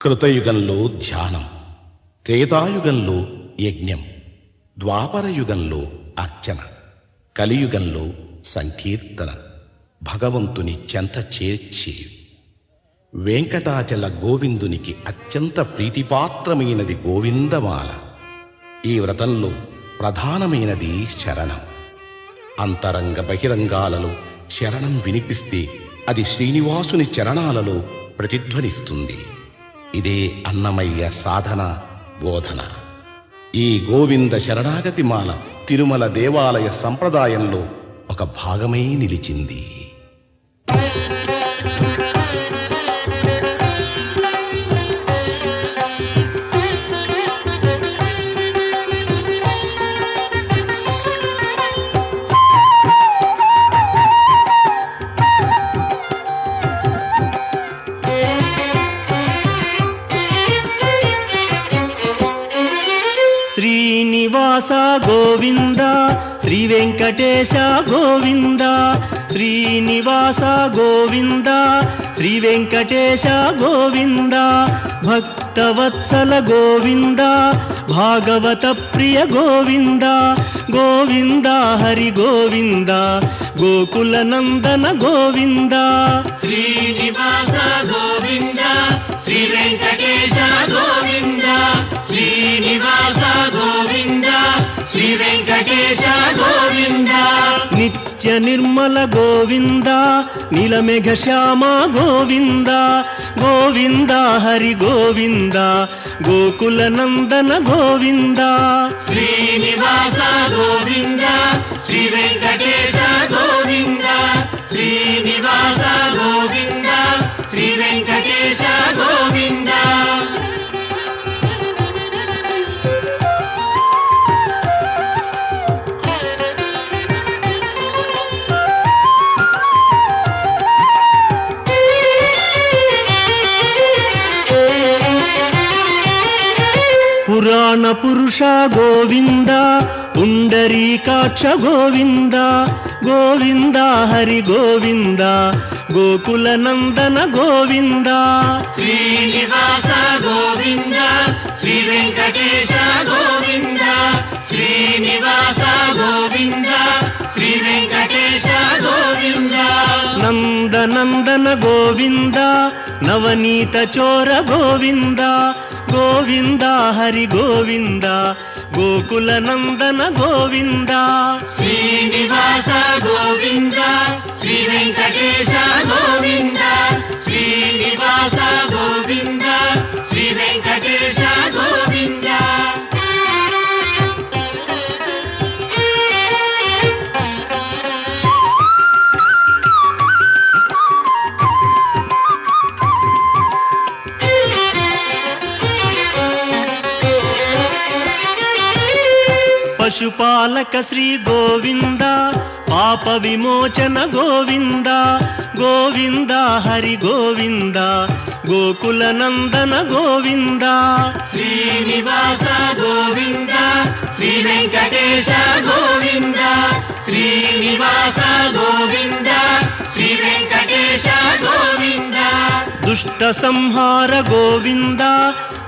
కృతయుగంలో ధ్యానం, త్రేతాయుగంలో యజ్ఞం, ద్వాపరయుగంలో అర్చన, కలియుగంలో సంకీర్తన. భగవంతుని చెంత చేర్చి వెంకటాచల గోవిందునికి అత్యంత ప్రీతిపాత్రమైనది గోవిందమాల. ఈ వ్రతంలో ప్రధానమైనది శరణం. అంతరంగ బహిరంగాలలో శరణం వినిపిస్తే అది శ్రీనివాసుని చరణాలలో ప్రతిధ్వనిస్తుంది. ఇదే అన్నమయ్య సాధన బోధన. ఈ గోవింద శరణాగతి మాల తిరుమల దేవాలయ సంప్రదాయంలో ఒక భాగమై నిలిచింది. శ్రీనివాస గోవింద, శ్రీ వెంకటేశ గోవింద. శ్రీనివాస గోవింద, శ్రీ వెంకటేశ గోవింద. భక్తవత్సల గోవింద, భాగవత ప్రియ గోవింద. గోవింద హరి గోవింద, గోకుల నందన గోవింద. శ్రీనివాస గోవింద, శ్రీ వెంకటేశ గోవింద. శ్రీనివాస గోవింద, శ్రీ వెంకటేశ గోవింద. నిత్య నిర్మల గోవింద, నీలమేఘ శ్యామ గోవింద. గోవింద హరి గోవింద, గోకుల నందన గోవింద. శ్రీనివాస గోవింద, శ్రీ వెంకటేశ గోవింద. శ్రీనివాస గోవింద, శ్రీ వెంకటేశ గోవింద. పురాణ పురుష గోవింద, పుండరీకాక్ష గోవింద. గోవింద హరి గోవింద, గోకుల నందన గోవింద. శ్రీనివాస గోవింద, శ్రీ వెంకటేశ గోవింద. శ్రీనివాస గోవింద, శ్రీ వెంకటేశ గోవింద. నందనందన గోవింద, నవనీత చోర గోవింద. గోవింద హరి గోవింద, గోకుల నందన గోవింద. శ్రీనివాస గోవింద, శ్రీ వెంకటేశ గోవింద. శ్రీనివాస గోవింద, శ్రీ వెంకటేశ గోవింద. పశుపాలక శ్రీ గోవింద, పాప విమోచన గోవింద. గోవింద హరి గోవింద, గోకుల నందన గోవింద. శ్రీనివాస గోవింద, శ్రీ వెంకటేశ గోవింద. శ్రీనివాస గోవింద, శ్రీ వెంకటేశ గోవింద. దుష్ట సంహార గోవింద,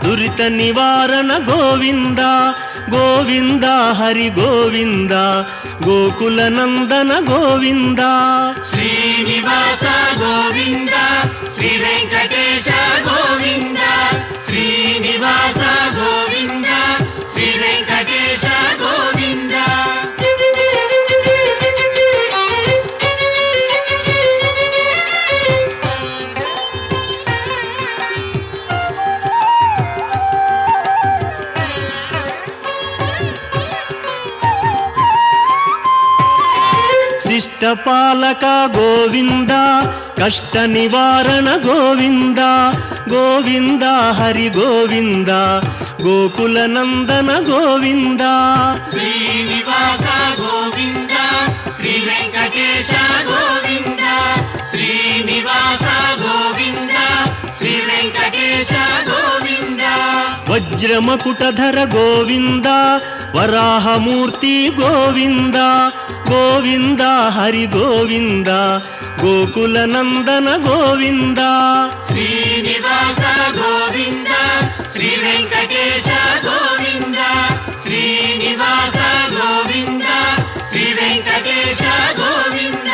దురిత నివారణ గోవింద. గోవింద హరి గోవింద, గోకుల నందన గోవింద. శ్రీనివాస గోవింద, శ్రీ వెంకటేశ గోవింద. శ్రీనివాస గోవింద, శ్రీ వెంకటేశ గోవింద. శిష్టపాలక గోవింద, కష్ట నివారణ గోవింద. గోవింద హరి గోవింద, గోకుల నందన గోవింద. శ్రీనివాస గోవింద, శ్రీ వెంకటేశ గోవింద. శ్రీనివాస గోవింద, శ్రీ వెంకటేశ గోవింద. వజ్ర ವಜ್ರಮಕುಟಧರ ಗೋವಿಂದ ವರಾಹಮೂರ್ತಿ ಗೋವಿಂದ ಗೋವಿಂದ ಹರಿ ಗೋವಿಂದ ಗೋಕುಲ ನಂದನ ಗೋವಿಂದ ಶ್ರೀನಿವಾಸ ಗೋವಿಂದ ಶ್ರೀ ವೆಂಕಟೇಶ ಗೋವಿಂದ ಶ್ರೀನಿವಾಸ ಗೋವಿಂದ ಶ್ರೀ ವೆಂಕಟೇಶ ಗೋವಿಂದ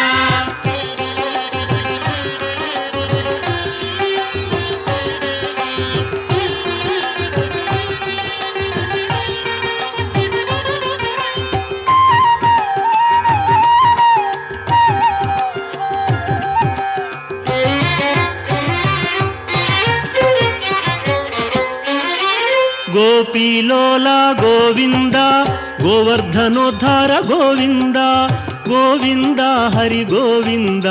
ಗೋಪೀಲೋಲ ಗೋವಿಂದ ಗೋವರ್ಧನೋದ್ಧಾರ ಗೋವಿಂದ ಗೋವಿಂದ ಹರಿ ಗೋವಿಂದ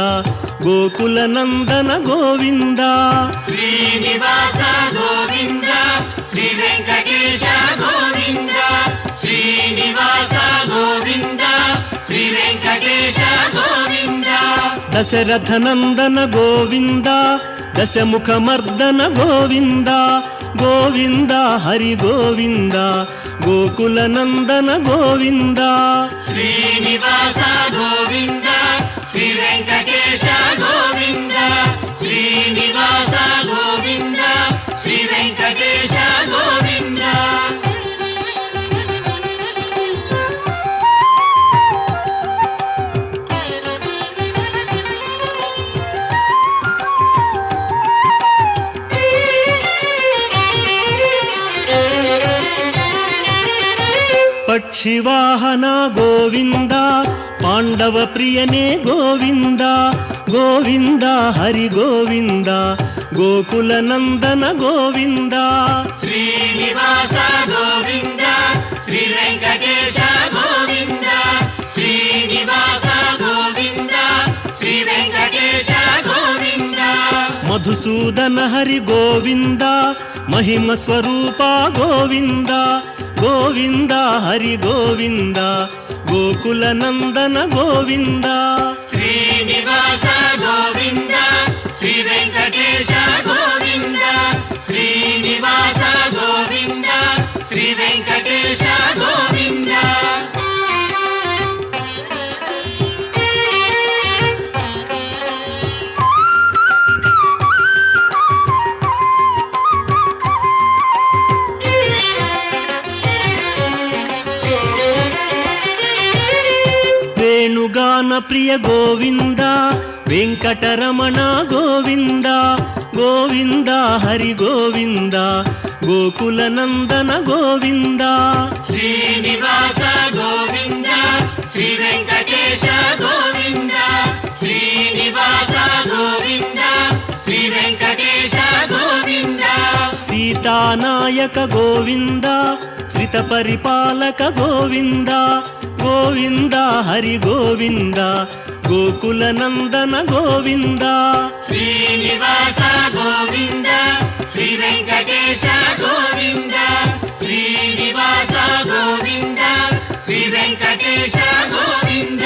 ಗೋಕುಲ ನಂದನ ಗೋವಿಂದ ಶ್ರೀನಿವಾಸ ಗೋವಿಂದ ಶ್ರೀ ವೆಂಕಟೇಶ ಗೋವಿಂದ ಶ್ರೀನಿವಾಸ ಗೋವಿಂದ ಶ್ರೀ ವೆಂಕಟೇಶ ಗೋವಿಂದ ದಶರಥ ನಂದನ ಗೋವಿಂದ ದಶಮುಖ ಮರ್ದನ ಗೋವಿಂದ ಗೋವಿಂದ ಹರಿ ಗೋವಿಂದ ಗೋಕುಲ ನಂದನ ಗೋವಿಂದ ಶ್ರೀನಿವಾಸ ಗೋವಿಂದ ಶ್ರೀ ವೆಂಕಟೇಶ ಗೋವಿಂದ ಶ್ರೀನಿವಾಸ ಗೋವಿಂದ ಶ್ರೀ ವೆಂಕಟೇಶ ಗೋವಿಂದ ಪಕ್ಷಿವಾಹನ ಗೋವಿಂದ ಪಾಂಡವ ಪ್ರಿಯನೇ ಗೋವಿಂದ ಗೋವಿಂದ ಹರಿ ಗೋವಿಂದ ಗೋಕುಲ ನಂದನ ಗೋವಿಂದ ಶ್ರೀನಿವಾಸ ಗೋವಿಂದ ಶ್ರೀ ವೆಂಕಟೇಶ ಗೋವಿಂದ ಶ್ರೀನಿವಾಸ ಗೋವಿಂದ ಶ್ರೀ ವೆಂಕಟೇಶ ಗೋವಿಂದ ಮಧುಸೂದನ ಹರಿ ಗೋವಿಂದ ಮಹಿಮ ಸ್ವರೂಪ ಗೋವಿಂದ ಗೋವಿಂದ ಹರಿ ಗೋವಿಂದ ಗೋಕುಲ ನಂದನ ಗೋವಿಂದ ಶ್ರೀನಿವಾಸ ಗೋವಿಂದ ಶ್ರೀ ವೆಂಕಟೇಶ ಗೋವಿಂದ ಶ್ರೀನಿವಾಸ ಗೋವಿಂದ ಶ್ರೀ ವೆಂಕಟೇಶ ಗೋವಿಂದ ವೇಣುಗಾನ ಪ್ರಿಯ ಗೋವಿಂದ ವೆಂಕಟರಮಣ ಗೋವಿಂದ ಗೋವಿಂದ ಹರಿ ಗೋವಿಂದ ಗೋಕುಲ ನಂದನ ಗೋವಿಂದ ಶ್ರೀನಿವಾಸ ಗೋವಿಂದ ಶ್ರೀ ವೆಂಕಟೇಶ ಗೋವಿಂದ ಶ್ರೀನಿವಾಸ ಗೋವಿಂದ ಶ್ರೀ ವೆಂಕಟೇಶ ಗೋವಿಂದ ಸೀತಾನಾಯಕ ಗೋವಿಂದ ಶ್ರಿತ ಪರಿಪಾಲಕ ಗೋವಿಂದ ಗೋವಿಂದ ಹರಿ ಗೋವಿಂದ ಗೋಕುಲ ನಂದನ ಗೋವಿಂದ ಶ್ರೀನಿವಾಸ ಗೋವಿಂದ ಶ್ರೀ ವೆಂಕಟೇಶ ಗೋವಿಂದ ಶ್ರೀನಿವಾಸ ಗೋವಿಂದ ಶ್ರೀ ವೆಂಕಟೇಶ ಗೋವಿಂದ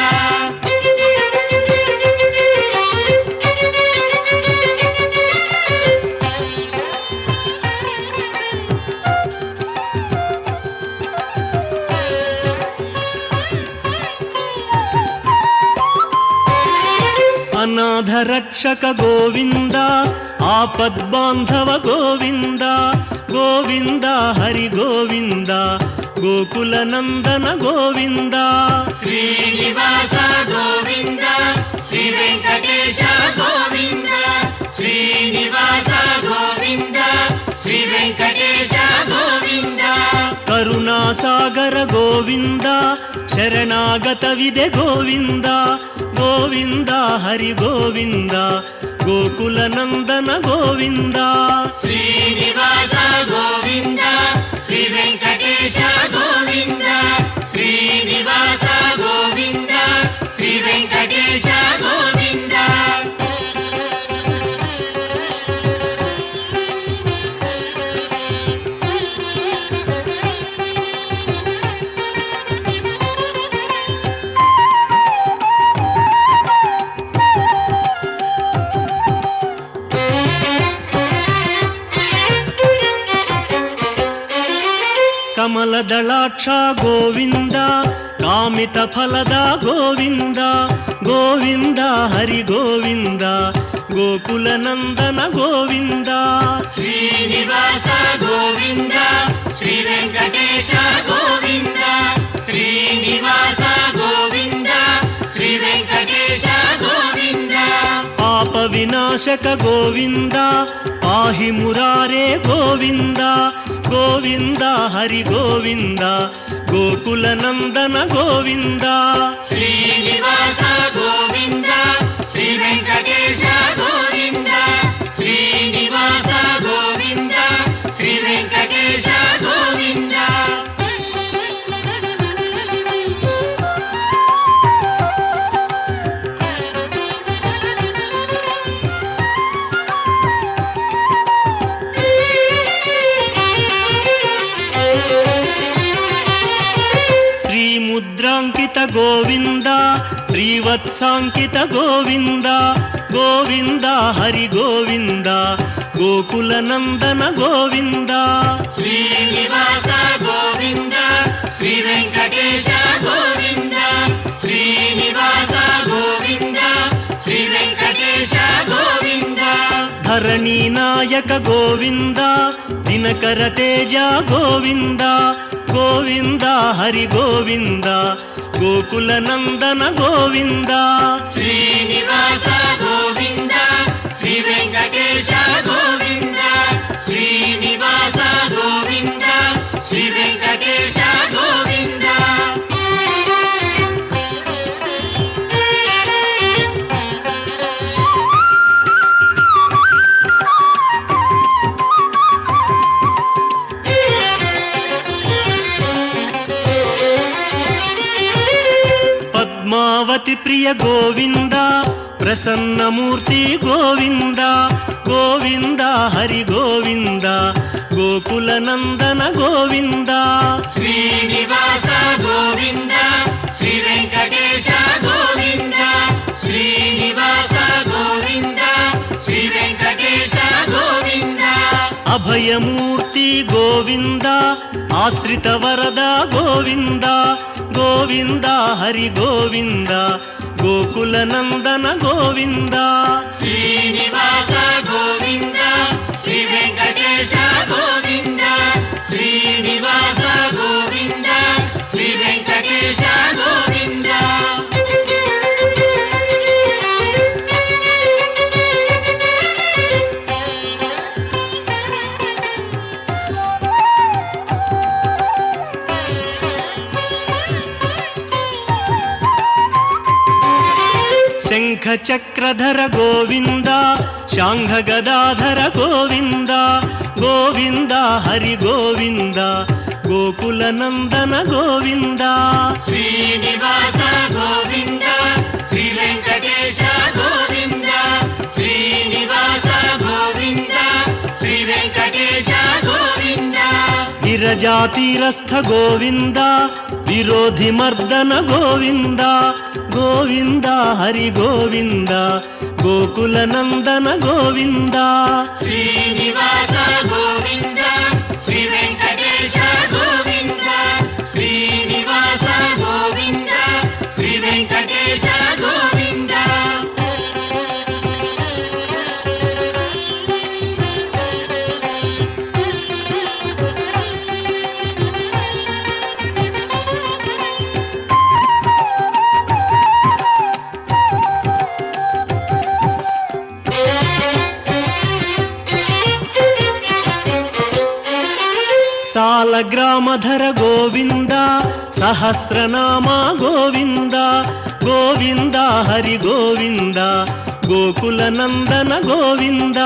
ಅನಾಥ ರಕ್ಷಕ ಗೋವಿಂದ ಆಪದ್ಬಾಂಧವ ಗೋವಿಂದ ಗೋವಿಂದ ಹರಿ ಗೋವಿಂದ ಗೋಕುಲ ನಂದನ ಗೋವಿಂದ ಶ್ರೀನಿವಾಸ ಗೋವಿಂದ ಶ್ರೀ ವೆಂಕಟೇಶ ಗೋವಿಂದ ಶ್ರೀನಿವಾಸ ಗೋವಿಂದ ಶ್ರೀ ವೆಂಕಟೇಶ ಗೋವಿಂದ ಕರುಣಾಸಾಗರ ಗೋವಿಂದ ಶರಣಾಗತವಿದೆ ಗೋವಿಂದ ಗೋವಿಂದ ಹರಿ ಗೋವಿಂದ ಗೋಕುಲ ನಂದನ ಗೋವಿಂದ ಶ್ರೀನಿವಾಸ ಗೋವಿಂದ ಶ್ರೀ ವೆಂಕಟೇಶ ಗೋವಿಂದ ಶ್ರೀನಿವಾಸ ಗೋವಿಂದ ಶ್ರೀ ವೆಂಕಟೇಶ ಗೋವಿಂದ ಕಮಲದಳಾಕ್ಷ ಗೋವಿಂದ ಕಾಮಿತ ಫಲದ ಗೋವಿಂದ ಗೋವಿಂದ ಹರಿ ಗೋವಿಂದ ಗೋಕುಲ ನಂದನ ಗೋವಿಂದ ಶ್ರೀನಿವಾಸ ಗೋವಿಂದ ಶ್ರೀ ವೆಂಕಟೇಶ ಗೋವಿಂದ ಶ್ರೀನಿವಾಸ ಗೋವಿಂದ ಶ್ರೀ ವೆಂಕಟೇಶ ಗೋವಿಂದ ಪಾಪ ವಿನಾಶಕ ಗೋವಿಂದ ಪಾಹಿ ಮುರಾರೇ ಗೋವಿಂದ ಗೋವಿಂದ ಹರಿ ಗೋವಿಂದ ಗೋಕುಲ ನಂದನ ಗೋವಿಂದ ಶ್ರೀನಿವಾಸ ಗೋವಿಂದ ಶ್ರೀ ವೆಂಕಟೇಶ ಗೋವಿಂದ ಶ್ರೀನಿವಾಸ ಗೋವಿಂದ ಶ್ರೀ ವೆಂಕಟೇಶ ಗೋವಿಂದ ಮುದ್ರಾಂಕಿತ ಗೋವಿಂದ ಶ್ರೀವತ್ಸಾಂಕಿತ ಗೋವಿಂದ ಗೋವಿಂದ ಹರಿ ಗೋವಿಂದ ಗೋಕುಲ ನಂದನ ಗೋವಿಂದ ಶ್ರೀನಿವಾಸ ಗೋವಿಂದ ಶ್ರೀ ವೆಂಕಟೇಶ ಗೋವಿಂದ ಶ್ರೀನಿವಾಸ ಗೋವಿಂದ ಶ್ರೀ ವೆಂಕಟೇಶ ಗೋವಿಂದ ಧರಣಿ ನಾಯಕ ಗೋವಿಂದ ದಿನಕರ ತೇಜ ಗೋವಿಂದ ಗೋವಿಂದ ಹರಿ ಗೋವಿಂದ ಗೋಕುಲ ನಂದನ ಗೋವಿಂದ ಶ್ರೀನಿವಾಸ ಗೋವಿಂದ ಶ್ರೀ ವೆಂಕಟೇಶ ಗೋವಿಂದ ಶ್ರೀನಿವಾಸ ಗೋವಿಂದ ಶ್ರೀ ವೆಂಕಟೇಶ ಗೋವಿಂದ ಪದ್ಮಾವತಿ ಪ್ರಿಯ ಗೋವಿಂದ ಪ್ರಸನ್ನ ಮೂರ್ತಿ ಗೋವಿಂದ ಗೋವಿಂದ ಹರಿ ಗೋವಿಂದ ಗೋಕುಲ ನಂದನ ಗೋವಿಂದ ಶ್ರೀನಿವಾಸ ಗೋವಿಂದ ಶ್ರೀ ವೆಂಕಟೇಶ ಗೋವಿಂದ ಶ್ರೀನಿವಾಸ ಗೋವಿಂದ ಶ್ರೀ ವೆಂಕಟೇಶ ಗೋವಿಂದ ಅಭಯ ಮೂರ್ತಿ ಗೋವಿಂದ ಆಶ್ರಿತ ವರದ ಗೋವಿಂದ ಗೋವಿಂದ ಹರಿ ಗೋವಿಂದ ಗೋಕುಲ ನಂದನ ಗೋವಿಂದ ಶ್ರೀನಿವಾಸ ಗೋವಿಂದ ಶ್ರೀ ವೆಂಕಟೇಶ ಗೋವಿಂದ ಶ್ರೀನಿವಾಸ ಗೋವಿಂದ ಶ್ರೀ ವೆಂಕಟೇಶ ಗೋವಿಂದ ಶಂಖ ಚಕ್ರಧರ ಗೋವಿಂದ ಶಾಂಘ ಗದಾಧರ ಗೋವಿಂದ ಗೋವಿಂದ ಹರಿ ಗೋವಿಂದ ಗೋಕುಲ ನಂದನ ಗೋವಿಂದ ಶ್ರೀನಿವಾಸ ಗೋವಿಂದ ಶ್ರೀ ವೆಂಕಟೇಶ ಗೋವಿಂದ ಶ್ರೀನಿವಾಸ ಗೋವಿಂದ ಶ್ರೀ ವೆಂಕಟೇಶ ಗೋವಿಂದ ವಿರಜಾತಿರಸ್ಥ ಗೋವಿಂದ ವಿರೋಧಿ ಮರ್ದನ ಗೋವಿಂದ ಗೋವಿಂದ ಹರಿ ಗೋವಿಂದ ಗೋಕುಲ ನಂದನ ಗೋವಿಂದ ಶ್ರೀನಿವಾಸ ಗೋವಿಂದ ಶ್ರೀ ವೆಂಕಟೇಶ ಗೋವಿಂದ ಶ್ರೀನಿವಾಸ ಗೋವಿಂದ ಶ್ರೀ ವೆಂಕಟೇಶ ಗೋವಿಂದ ಸಾಲಗ್ರಾಮಧರ ಗೋವಿಂದ ಸಹಸ್ರನಾಮ ಗೋವಿಂದ ಗೋವಿಂದ ಹರಿ ಗೋವಿಂದ ಗೋಕುಲ ನಂದನ ಗೋವಿಂದ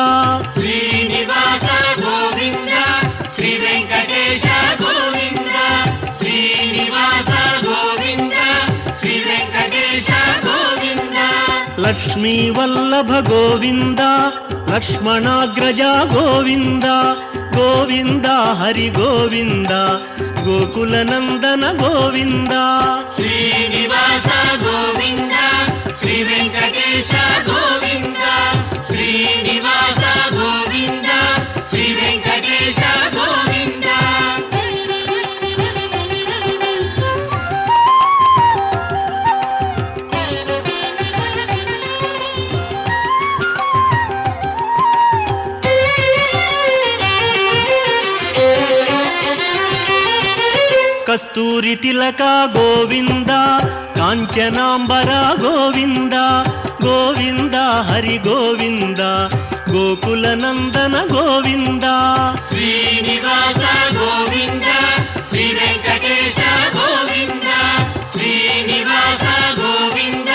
ಶ್ರೀನಿವಾಸ ಗೋವಿಂದ ಶ್ರೀ ವೆಂಕಟೇಶ ಗೋವಿಂದ ಶ್ರೀನಿವಾಸ ಗೋವಿಂದ ಶ್ರೀ ವೆಂಕಟೇಶ ಗೋವಿಂದ ಲಕ್ಷ್ಮೀ ವಲ್ಲಭ ಗೋವಿಂದ ಲಕ್ಷ್ಮಣಾಗ್ರಜ ಗೋವಿಂದ ಗೋವಿಂದ ಹರಿ ಗೋವಿಂದ ಗೋಕುಲ ನಂದನ ಗೋವಿಂದ ಶ್ರೀನಿವಾಸ ಗೋವಿಂದ ಶ್ರೀ ವೆಂಕಟೇಶ ಗೋವಿಂದ ಶ್ರೀನಿವಾಸ ಗೋವಿಂದ ಶ್ರೀ ವೆಂಕಟೇಶ ಗೋವಿಂದ కస్తూరి తిలక గోవింద కాంచనాంబర గోవింద గోవింద హరి గోవింద గోకుల నందన గోవింద శ్రీనివాస గోవింద శ్రీ వెంకటేశ గోవింద శ్రీనివాస గోవింద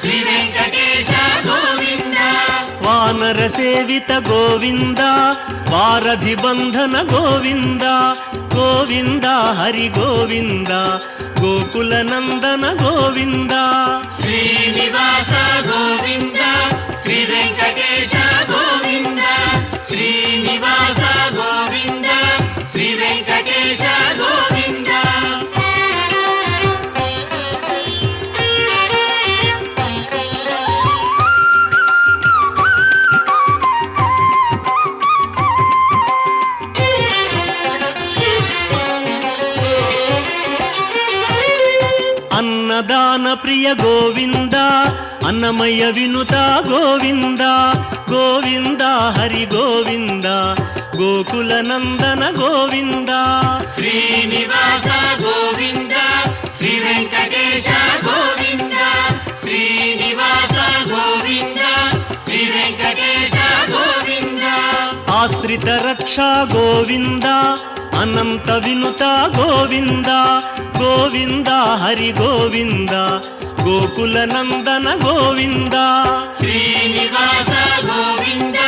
శ్రీ వెంకటేశ గోవింద వానర సేవిత గోవింద వారధి బంధన గోవింద గోవింద హరి గోవింద గోకుల నందన గోవింద శ్రీనివాస గోవింద శ్రీ వెంకటేశ గోవింద శ్రీనివాస గోవింద శ్రీ వెంకటేశ గోవింద అన్నదాన ప్రియ గోవింద అన్నమయ వినుత గోవింద గోవింద హరి గోవింద గోకుల నందన గోవింద శ్రీనివాస గోవింద శ్రీ వెంకటేశ గోవింద శ్రీనివాస గోవింద శ్రీ వెంకటేశ గోవింద ఆశ్రిత రక్ష గోవింద అనంత వినుత గోవింద గోవింద హరి గోవింద గోకుల నందన గోవింద శ్రీనివాస గోవింద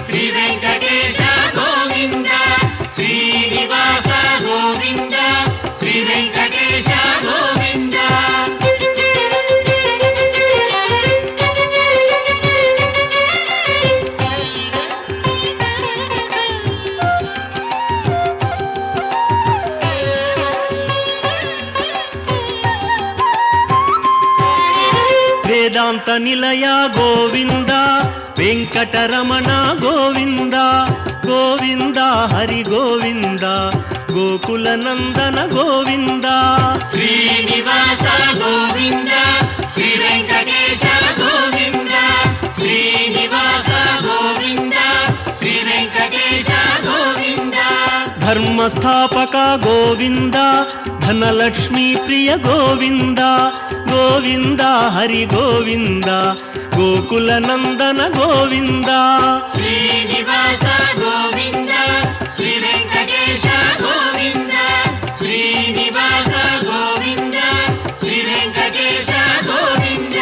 శ్రీ వెంకటేశ గోవింద శ్రీనివాస గోవింద శ్రీ వెంకటేశ గోవింద వేదాంత నిలయ గోవింద వెంకటరమణ గోవింద గోవింద హరి గోవింద గోకుల నందన గోవింద శ్రీనివాస గోవింద శ్రీ వెంకటేశ గోవింద శ్రీనివాస గోవింద శ్రీ వెంకటేశ గోవింద ధర్మస్థాపక గోవింద ధనలక్ష్మీ ప్రియ గోవింద గోవింద హరి గోవింద గోకుల నందన గోవింద శ్రీనివాస గోవింద శ్రీ వెంకటేశ గోవింద శ్రీనివాస గోవింద శ్రీ వెంకటేశ గోవింద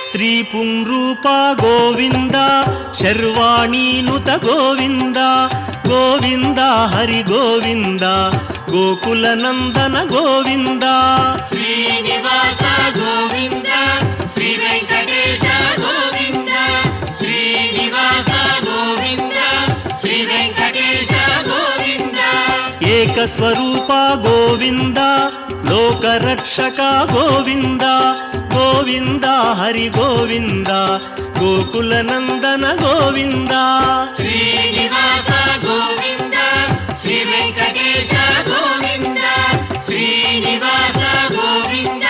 స్త్రీ పుంరూప గోవింద శర్వాణీనుత గోవింద గోవింద హరి గోవింద గోకుల నందన గోవింద శ్రీనివాస గోవింద శ్రీ వెంకటేశ గోవింద శ్రీనివాస గోవింద శ్రీ వెంకటేశ గోవింద ఏకస్వరూప గోవింద లోకరక్షక గోవింద గోవింద హరి గోవింద గోకుల నందన గోవింద శ్రీనివాస గోవింద శ్రీ వెంకటేశ గోవింద శ్రీనివాస గోవింద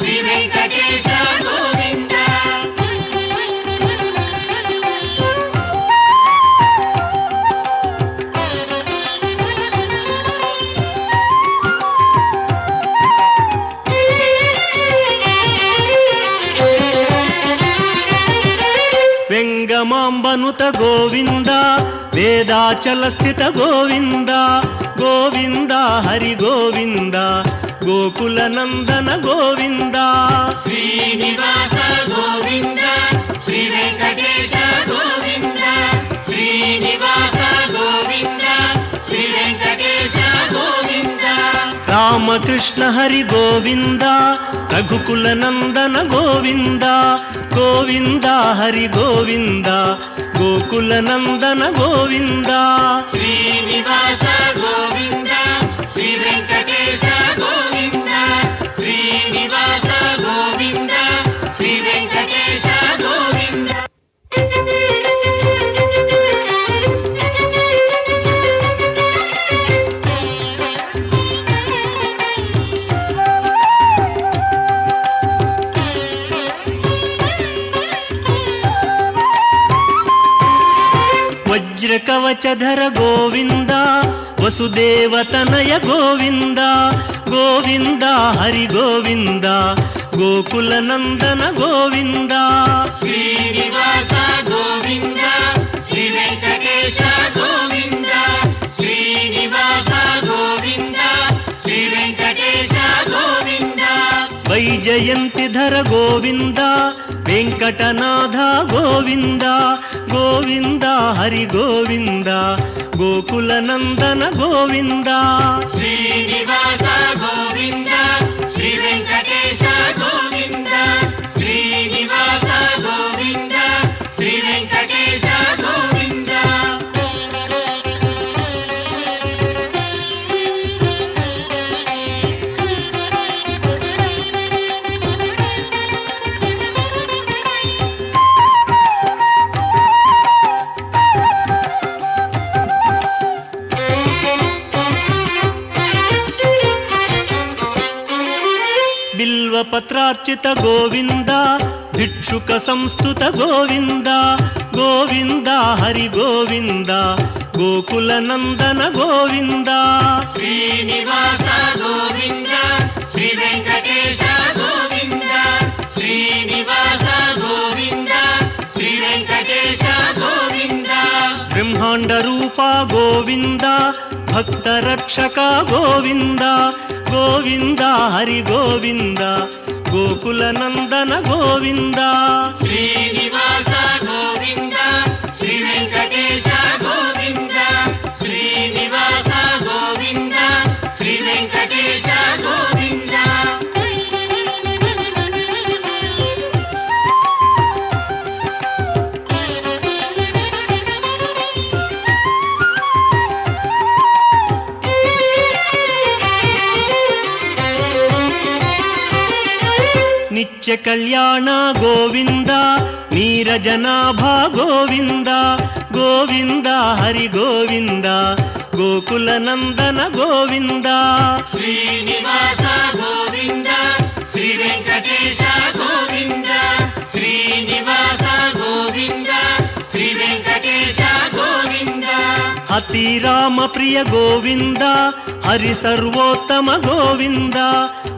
శ్రీ వెంకటేశ గోవింద వెంగమాంబనుత గోవింద వేదాచల స్థిత గోవింద గోవింద హరి గోవింద గోకుల నందన గోవింద శ్రీనివాస గోవింద శ్రీ వెంకటేశ గోవింద శ్రీనివాస గోవింద శ్రీ వెంకటేశ గోవింద రామకృష్ణ హరి గోవింద రఘుకుల నందన గోవింద గోవింద హరి గోవింద గోకుల నందన గోవింద శ్రీనివాస గోవింద శ్రీ వెంకటేశ గోవింద శ్రీనివాస గోవింద శ్రీ వెంకటేశ గోవింద ವಜ್ರಕವಚಧರ ಗೋವಿಂದ ವಸುದೇವತನಯ ಗೋವಿಂದ ಗೋವಿಂದ ಹರಿ ಗೋವಿಂದ ಗೋಕುಲನಂದನ ಗೋವಿಂದ ಶ್ರೀನಿವಾಸ ಗೋವಿಂದ ಶ್ರೀ ವೆಂಕಟೇಶ ಗೋವಿಂದ ಶ್ರೀನಿವಾಸ ಗೋವಿಂದ ಶ್ರೀ ವೆಂಕಟೇಶ ಗೋವಿಂದ ವೈಜಯಂತಿಧರ ಗೋವಿಂದ ವೆಂಕಟನಾಥ ಗೋವಿಂದ ಗೋವಿಂದ ಹರಿ ಗೋವಿಂದ ಗೋಕುಲನಂದನ ಗೋವಿಂದ ಶ್ರೀನಿವಾಸ ಗೋವಿಂದ ಶ್ರೀ ವೆಂಕಟೇಶ ಗೋವಿಂದ ಶ್ರೀನಿವಾಸ ಗೋವಿಂದ ಶ್ರೀ ವೆಂಕಟೇಶ ಗೋವಿಂದ ಬಿಲ್ವಪತ್ರಾರ್ಚಿತ ಗೋವಿಂದ ಭಿಕ್ಷುಕ ಸಂಸ್ತುತ ಗೋವಿಂದ ಗೋವಿಂದ ಹರಿ ಗೋವಿಂದ ಗೋಕುಲನಂದನ ಗೋವಿಂದ ಶ್ರೀನಿವಾಸ ಗೋವಿಂದ ಶ್ರೀ ವೆಂಕಟೇಶ ಗೋವಿಂದ ಶ್ರೀನಿವಾಸ ಗೋವಿಂದ ಶ್ರೀ ವೆಂಕಟೇಶ ಗೋವಿಂದ ಬ್ರಹ್ಮಾಂಡ ರೂಪ ಗೋವಿಂದ ಭಕ್ತ ರಕ್ಷಕ ಗೋವಿಂದ ಗೋವಿಂದ ಹರಿ ಗೋವಿಂದ ಗೋಕುಲನಂದನ ಗೋವಿಂದ ಶ್ರೀನಿವಾಸ ಗೋವಿಂದ ಶ್ರೀ ವೆಂಕಟೇಶ ಗೋವಿಂದ ಶ್ರೀನಿವಾಸ ಗೋವಿಂದ ಶ್ರೀ ವೆಂಕಟೇಶ ಗೋವಿಂದ ನಿತ್ಯ ಕಲ್ಯಾಣ ಗೋವಿಂದ ನೀರಜನಾಭ ಗೋವಿಂದ ಗೋವಿಂದ ಹರಿ ಗೋವಿಂದ ಗೋಕುಲನಂದನ ಗೋವಿಂದ ಶ್ರೀನಿವಾಸ ಗೋವಿಂದ ಶ್ರೀ ವೆಂಕಟೇಶ ಗೋವಿಂದ ಶ್ರೀನಿವಾಸ ಗೋವಿಂದ ಶ್ರೀ ವೆಂಕಟೇಶ ಗೋವಿಂದ ಅತಿ ರಾಮ ಪ್ರಿಯ ಗೋವಿಂದ ಹರಿ ಸರ್ವೋತ್ತಮ ಗೋವಿಂದ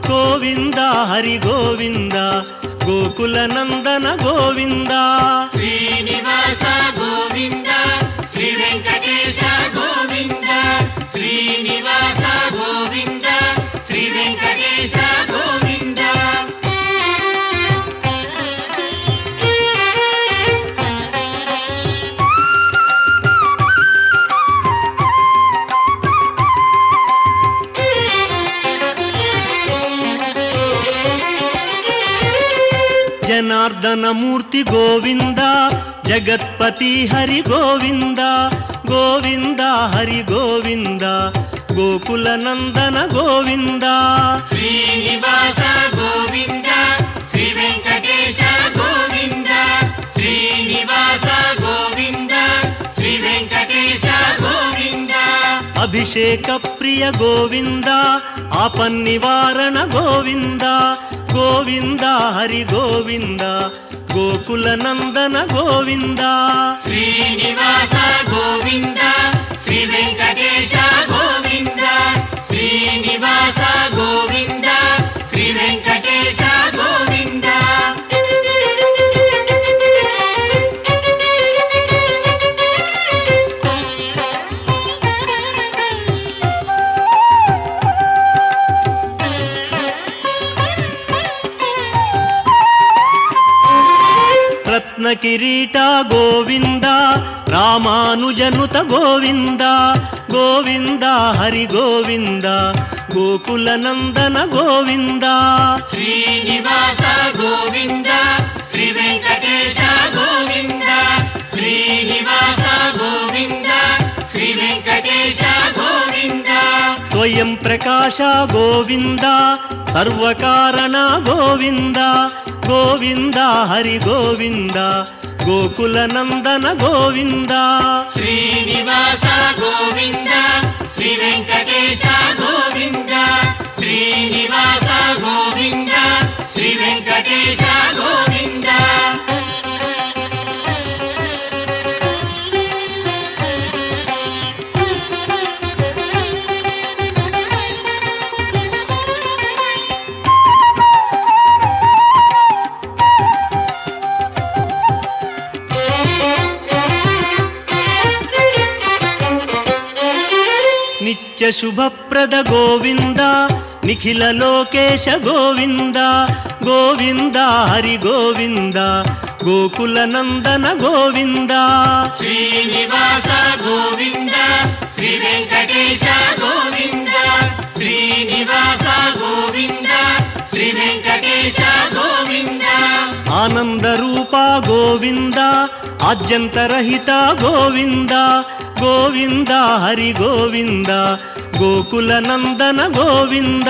ಗೋವಿಂದ ಹರಿ ಗೋವಿಂದ ಗೋಕುಲನಂದನ ಗೋವಿಂದ ಶ್ರೀನಿವಾಸ ಗೋವಿಂದ ಶ್ರೀ ವೆಂಕಟೇಶ ಗೋವಿಂದ ಶ್ರೀನಿವಾಸ ಗೋವಿಂದ ಶ್ರೀ ವೆಂಕಟೇಶ ಗೋವಿಂದ ಜನಾರ್ದನ ಮೂರ್ತಿ ಗೋವಿಂದ ಜಗತ್ಪತಿ ಹರಿ ಗೋವಿಂದ ಗೋವಿಂದ ಹರಿ ಗೋವಿಂದ ಗೋಕುಲನಂದನ ಗೋವಿಂದ ಶ್ರೀನಿವಾಸ ಗೋವಿಂದ ಶ್ರೀ ವೆಂಕಟೇಶ ಗೋವಿಂದ ಶ್ರೀನಿವಾಸ ಗೋವಿಂದ ಶ್ರೀ ವೆಂಕಟೇಶ ಗೋವಿಂದ ಅಭಿಷೇಕ ಪ್ರಿಯ ಗೋವಿಂದ ಆಪನ್ನಿವಾರಣ ಗೋವಿಂದ ಗೋವಿಂದ ಹರಿ ಗೋವಿಂದ ಗೋಕುಲನಂದನ ಗೋವಿಂದ ಶ್ರೀನಿವಾಸ ಗೋವಿಂದ ಶ್ರೀ ವೆಂಕಟೇಶ ಗೋವಿಂದ ಶ್ರೀನಿವಾಸ ಗೋವಿಂದ ಶ್ರೀ ವೆಂಕಟೇಶ ಗೋವಿಂದ ರತ್ನ ಕಿರೀಟ ಗೋವಿಂದ ರಾಮಾನುಜನುತ ಗೋವಿಂದ ಗೋವಿಂದ ಹರಿ ಗೋವಿಂದ ಗೋಕುಲನಂದನ ಗೋವಿಂದ ಶ್ರೀನಿವಾಸ ಗೋವಿಂದ ಶ್ರೀ ವೆಂಕಟೇಶ ಗೋವಿಂದ ಶ್ರೀನಿವಾಸ ಗೋವಿಂದ ಶ್ರೀ ವೆಂಕಟೇಶ ಗೋವಿಂದ ಸ್ವಯಂ ಪ್ರಕಾಶ ಗೋವಿಂದ ಸರ್ವಕಾರಣ ಗೋವಿಂದ ಗೋವಿಂದ ಹರಿ ಗೋವಿಂದ ಗೋಕುಲನಂದನ ಗೋವಿಂದ ಶ್ರೀನಿವಾಸ ಗೋವಿಂದ ಶ್ರೀ ವೆಂಕಟೇಶ ಗೋವಿಂದ ಶ್ರೀನಿವಾಸ ಗೋವಿಂದ ಶ್ರೀ ವೆಂಕಟೇಶ ಗೋವಿಂದ నిత్య శుభప్రద గోవింద నిఖిల లోకేశ గోవింద గోవింద హరి గోవింద గోకుల నందన గోవింద శ్రీనివాస గోవింద శ్రీ వెంకటేశ గోవింద శ్రీనివాస గోవింద శ్రీ వెంకటేశ గోవింద ఆనంద రూప గోవింద ఆద్యంతరహిత గోవింద గోవింద హరి గోవింద గోకుల నందన గోవింద